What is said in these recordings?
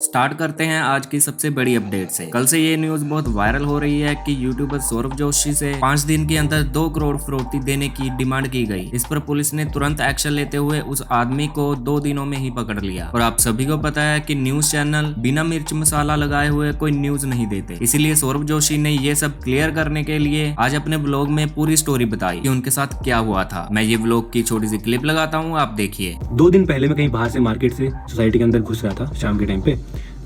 Start करते हैं आज की सबसे बड़ी अपडेट से। कल से ये न्यूज बहुत वायरल हो रही है कि यूट्यूबर सौरभ जोशी से 5 दिन के अंदर 2 करोड़ फिरौती देने की डिमांड की गई। इस पर पुलिस ने तुरंत एक्शन लेते हुए उस आदमी को 2 दिनों में ही पकड़ लिया। और आप सभी को पता है कि न्यूज चैनल बिना मिर्च मसाला लगाए हुए कोई न्यूज नहीं देते, इसीलिए सौरभ जोशी ने ये सब क्लियर करने के लिए आज अपने ब्लॉग में पूरी स्टोरी बताई कि उनके साथ क्या हुआ था। मैं ये ब्लॉग की छोटी सी क्लिप लगाता हूँ, आप देखिए। 2 दिन पहले मैं कहीं बाहर से मार्केट से सोसाइटी के अंदर घुस रहा था शाम के टाइम पे।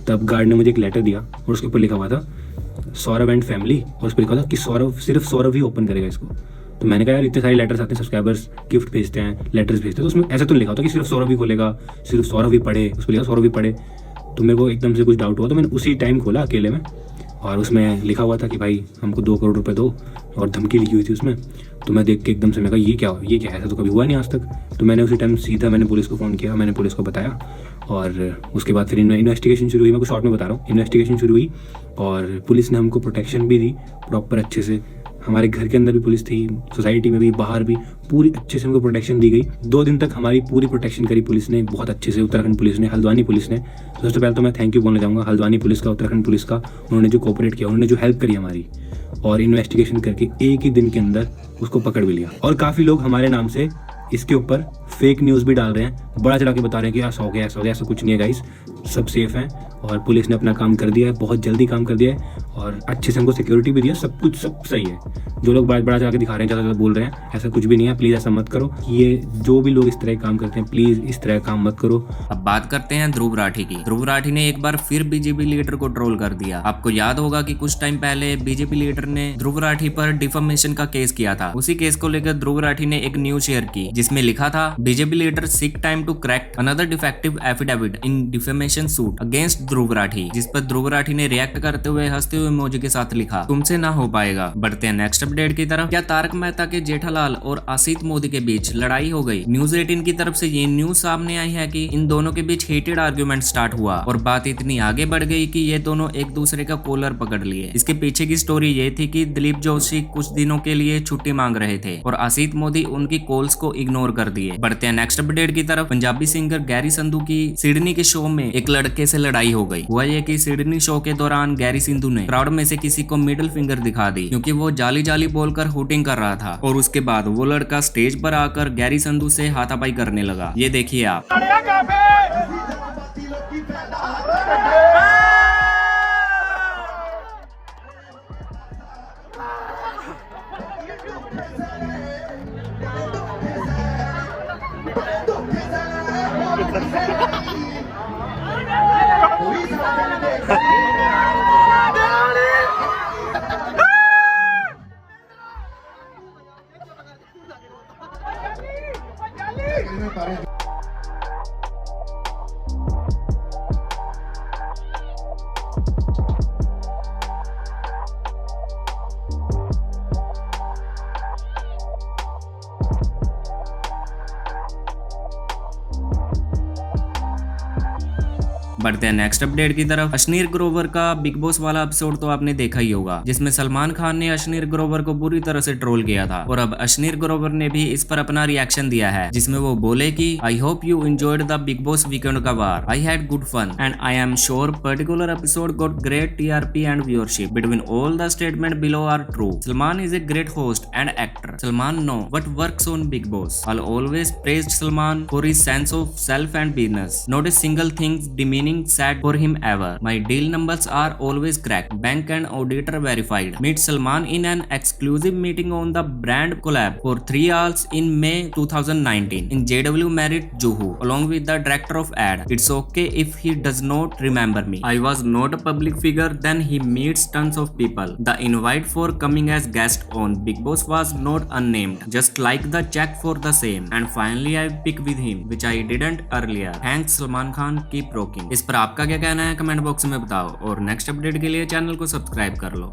तब गार्ड ने मुझे एक लेटर दिया और उसके ऊपर लिखा हुआ था सौरभ एंड फैमिली, और उस पर लिखा था कि सिर्फ सौरभ ही ओपन करेगा इसको। तो मैंने कहा यार इतने सारे लेटर्स आते हैं, सब्सक्राइबर्स गिफ्ट भेजते हैं, लेटर्स भेजते हैं, तो उसमें ऐसा तो लिखा होता कि सिर्फ सौरभ ही खोलेगा, सिर्फ सौरभ ही पढ़े, उस पर लिखा सौरभ ही पढ़े। तो मेरे को एकदम से कुछ डाउट हुआ, तो मैंने उसी टाइम खोला अकेले में, और उसमें लिखा हुआ था कि भाई हमको 2 करोड़ रुपए दो, और धमकी लिखी हुई थी उसमें। तो मैं देख के एकदम से मैं कहा ये क्या है, ऐसा तो कभी हुआ नहीं आज तक। तो मैंने उसी टाइम सीधा मैंने पुलिस को फ़ोन किया, मैंने पुलिस को बताया, और उसके बाद फिर इन्वेस्टिगेशन शुरू हुई। मैं कुछ शॉर्ट में बता रहा हूँ, इन्वेस्टिगेशन शुरू हुई और पुलिस ने हमको प्रोटेक्शन भी दी प्रॉपर अच्छे से। हमारे घर के अंदर भी पुलिस थी, सोसाइटी में भी, बाहर भी, पूरी अच्छे से हमको प्रोटेक्शन दी गई। 2 दिन तक हमारी पूरी प्रोटेक्शन करी पुलिस ने, बहुत अच्छे से। उत्तराखंड पुलिस ने, हल्द्वानी पुलिस ने, सबसे पहले तो मैं थैंक यू बोलना चाहूँगा हल्द्वानी पुलिस का, उत्तराखंड पुलिस का। उन्होंने जो कोऑपरेट किया, उन्होंने जो हेल्प करी हमारी, और इन्वेस्टिगेशन करके एक ही दिन के अंदर उसको पकड़ भी लिया। और काफ़ी लोग हमारे नाम से इसके ऊपर फेक न्यूज़ भी डाल रहे हैं, बड़ा चढ़ा के बता रहे हैं कि ऐसा हो गया, ऐसा हो गया। ऐसा कुछ नहीं है गाइस, सब सेफ हैं, और पुलिस ने अपना काम कर दिया है, बहुत जल्दी काम कर दिया है, और अच्छे से हमको सिक्योरिटी भी दिया, सब कुछ सब सही है। जो लोग बड़ा चढ़ा के दिखा रहे हैं, ज़्यादा बोल रहे हैं, ऐसा कुछ भी नहीं है। प्लीज़ ऐसा मत करो, ये जो भी लोग इस तरह काम करते हैं, प्लीज़ इस तरह काम मत करो। अब बात करते हैं ध्रुव राठी की। ध्रुव राठी ने एक बार फिर बीजेपी लीडर को ट्रोल कर दिया। आपको याद होगा कि कुछ टाइम पहले बीजेपी लीडर ने ध्रुव राठी पर डिफेमेशन का केस किया था। उसी केस को लेकर ध्रुव राठी ने एक न्यूज शेयर की जिसमें लिखा था BJP leader seek time to crack another defective affidavit in defamation suit against Dhruv Rathee, जिस पर ध्रुव राठी ने रिएक्ट करते हुए हंसते हुए इमोजी के साथ लिखा तुमसे ना हो पाएगा। बढ़ते हैं नेक्स्ट अपडेट की तरफ। क्या तारक मेहता के जेठालाल और आसित मोदी के बीच लड़ाई हो गई? न्यूज 18 की तरफ से ये न्यूज सामने आई है कि इन दोनों के बीच हीटेड आर्ग्यूमेंट स्टार्ट हुआ, और बात इतनी आगे बढ़ गई कि ये दोनों एक दूसरे का कॉलर पकड़ लिए। इसके पीछे की स्टोरी ये थी कि दिलीप जोशी कुछ दिनों के लिए छुट्टी मांग रहे थे और आसित मोदी उनकी कॉल्स को इग्नोर कर दिए। बढ़ते हैं नेक्स्ट अपडेट की तरफ। पंजाबी सिंगर गैरी संधू की सिडनी के शो में एक लड़के से लड़ाई हो गई। हुआ ये कि सिडनी शो के दौरान गैरी सिंधु ने क्राउड में से किसी को मिडिल फिंगर दिखा दी, क्योंकि वो जाली जाली बोलकर हुटिंग कर रहा था, और उसके बाद वो लड़का स्टेज पर आकर गैरी संधू से हाथापाई करने लगा। ये देखिए आप। बढ़ते हैं नेक्स्ट अपडेट की तरफ। अश्नीर ग्रोवर का बिग बॉस वाला एपिसोड तो आपने देखा ही होगा, जिसमें सलमान खान ने अश्नीर ग्रोवर को बुरी तरह से ट्रोल किया था, और अब अश्नीर ग्रोवर ने भी इस पर अपना रिएक्शन दिया है, जिसमें वो बोले कि I hope you enjoyed the Bigg Boss weekend का वार, I had good fun and I am sure particular episode got great TRP and viewership between all the statement below are true. Salman is a great host and actor. Salman know what works on Big Boss. I'll always praised Salman for his sense of self and business. Not a single thing demeaning said for him ever. My deal numbers are always cracked. Bank and auditor verified. Meet Salman in an exclusive meeting on the brand collab for 3 hours in May 2019 in JW Marriott Juhu along with the director of ad. It's okay if he does not remember me. I was not a public figure then he meets tons of people. The invite for coming as guest on Big Boss was not unnamed. Just like the check for the same. And finally I pick with him which I didn't earlier. Thanks Salman Khan, keep rocking. इस पर आपका क्या कहना है comment box में बताओ, और next update के लिए चैनल को सब्सक्राइब कर लो।